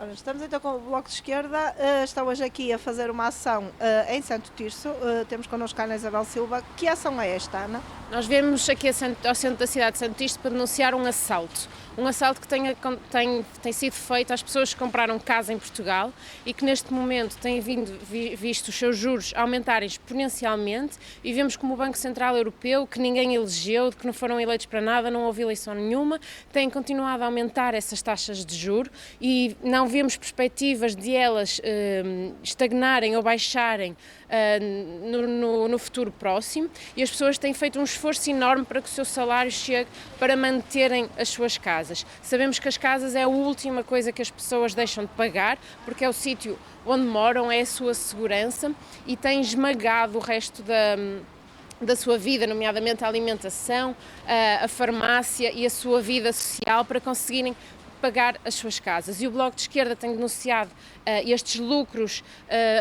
Ora, estamos então com o Bloco de Esquerda, está hoje aqui a fazer uma ação em Santo Tirso, temos connosco a Ana Isabel Silva. Que ação é esta, Ana? Nós viemos aqui ao centro da cidade de Santo Tirso para denunciar um assalto que tem sido feito às pessoas que compraram casa em Portugal e que neste momento têm visto os seus juros aumentarem exponencialmente, e vemos como o Banco Central Europeu, que ninguém elegeu, que não foram eleitos para nada, não houve eleição nenhuma, tem continuado a aumentar essas taxas de juros e não vemos perspectivas de elas estagnarem ou baixarem no futuro próximo, e as pessoas têm feito um esforço enorme para que o seu salário chegue para manterem as suas casas. Sabemos que as casas é a última coisa que as pessoas deixam de pagar, porque é o sítio onde moram, é a sua segurança, e tem esmagado o resto da sua vida, nomeadamente a alimentação, a farmácia e a sua vida social, para conseguirem pagar as suas casas. E o Bloco de Esquerda tem denunciado estes lucros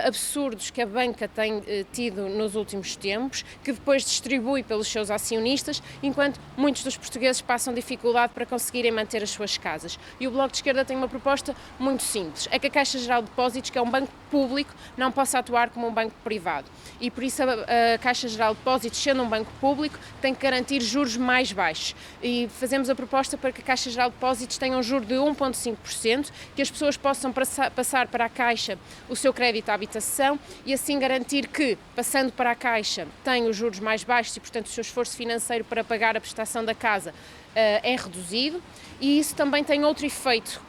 absurdos que a banca tem tido nos últimos tempos, que depois distribui pelos seus acionistas, enquanto muitos dos portugueses passam dificuldade para conseguirem manter as suas casas. E o Bloco de Esquerda tem uma proposta muito simples: é que a Caixa Geral de Depósitos, que é um banco público, não possa atuar como um banco privado. E por isso a Caixa Geral de Depósitos, sendo um banco público, tem que garantir juros mais baixos. E fazemos a proposta para que a Caixa Geral de Depósitos tenha um juro de 1,5%, que as pessoas possam passar para a Caixa o seu crédito à habitação e assim garantir que, passando para a Caixa, tem os juros mais baixos e, portanto, o seu esforço financeiro para pagar a prestação da casa é reduzido. E isso também tem outro efeito: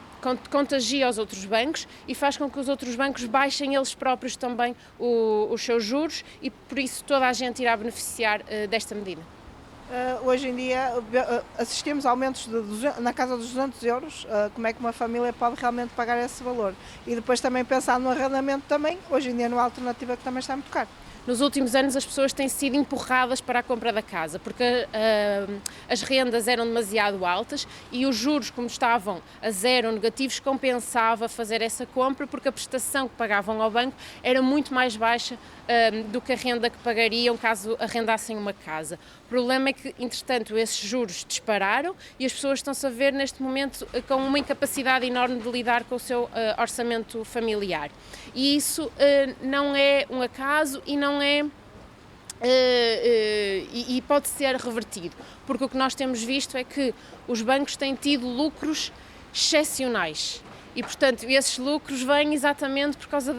contagia aos outros bancos e faz com que os outros bancos baixem eles próprios também os seus juros, e por isso toda a gente irá beneficiar desta medida. Hoje em dia assistimos a aumentos na casa dos 200 euros. Como é que uma família pode realmente pagar esse valor? E depois também pensar no arrendamento também, hoje em dia não há alternativa, que também está muito caro. Nos últimos anos as pessoas têm sido empurradas para a compra da casa, porque as rendas eram demasiado altas e os juros, como estavam a zero ou negativos, compensava fazer essa compra, porque a prestação que pagavam ao banco era muito mais baixa do que a renda que pagariam caso arrendassem uma casa. O problema é que, entretanto, esses juros dispararam e as pessoas estão-se a ver neste momento com uma incapacidade enorme de lidar com o seu orçamento familiar. E isso não é um acaso e não é e pode ser revertido, porque o que nós temos visto é que os bancos têm tido lucros excepcionais. E, portanto, esses lucros vêm exatamente por causa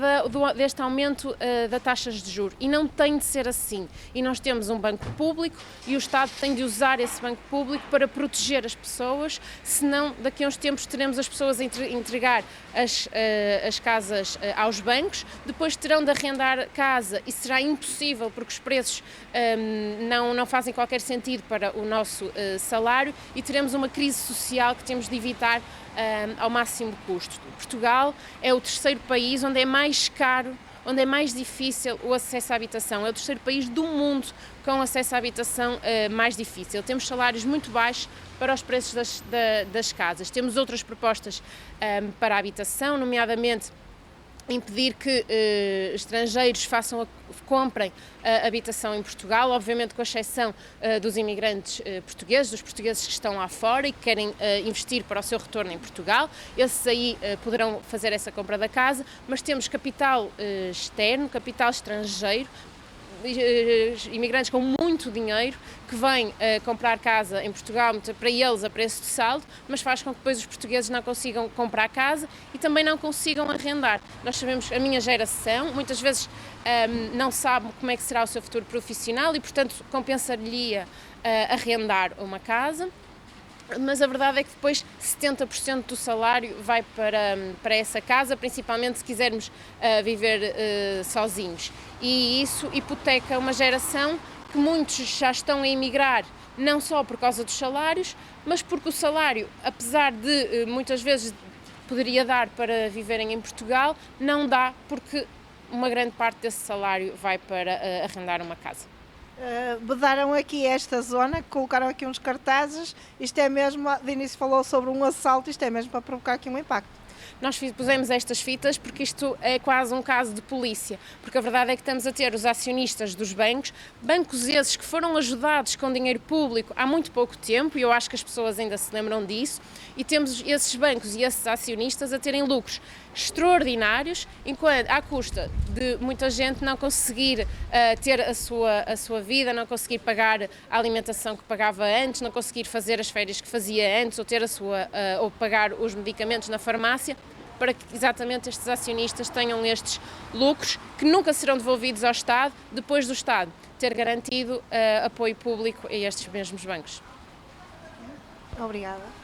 deste aumento das taxas de juros. E não tem de ser assim. E nós temos um banco público e o Estado tem de usar esse banco público para proteger as pessoas, senão daqui a uns tempos teremos as pessoas a entregar as casas aos bancos, depois terão de arrendar casa e será impossível porque os preços não fazem qualquer sentido para o nosso salário, e teremos uma crise social que temos de evitar ao máximo custo. Portugal é o terceiro país onde é mais caro, onde é mais difícil o acesso à habitação. É o terceiro país do mundo com acesso à habitação mais difícil. Temos salários muito baixos para os preços das casas. Temos outras propostas para a habitação, nomeadamente impedir que estrangeiros comprem habitação em Portugal, obviamente com exceção dos imigrantes portugueses, dos portugueses que estão lá fora e que querem investir para o seu retorno em Portugal. Esses aí poderão fazer essa compra da casa, mas temos capital externo, capital estrangeiro, imigrantes com muito dinheiro que vêm comprar casa em Portugal, para eles a preço de saldo, mas faz com que depois os portugueses não consigam comprar casa e também não consigam arrendar. Nós sabemos que a minha geração muitas vezes não sabe como é que será o seu futuro profissional e, portanto, compensaria arrendar uma casa. Mas a verdade é que depois 70% do salário vai para essa casa, principalmente se quisermos viver sozinhos. E isso hipoteca uma geração que muitos já estão a emigrar, não só por causa dos salários, mas porque o salário, apesar de muitas vezes poderia dar para viverem em Portugal, não dá, porque uma grande parte desse salário vai para arrendar uma casa. Vedaram aqui esta zona, colocaram aqui uns cartazes. Isto é mesmo, de início falou sobre um assalto, isto é mesmo para provocar aqui um impacto. Nós pusemos estas fitas porque isto é quase um caso de polícia, porque a verdade é que estamos a ter os acionistas dos bancos, bancos esses que foram ajudados com dinheiro público há muito pouco tempo, e eu acho que as pessoas ainda se lembram disso, e temos esses bancos e esses acionistas a terem lucros extraordinários, enquanto à custa de muita gente não conseguir ter a sua vida, não conseguir pagar a alimentação que pagava antes, não conseguir fazer as férias que fazia antes, ou ter ou pagar os medicamentos na farmácia, para que exatamente estes acionistas tenham estes lucros que nunca serão devolvidos ao Estado, depois do Estado ter garantido apoio público a estes mesmos bancos. Obrigada.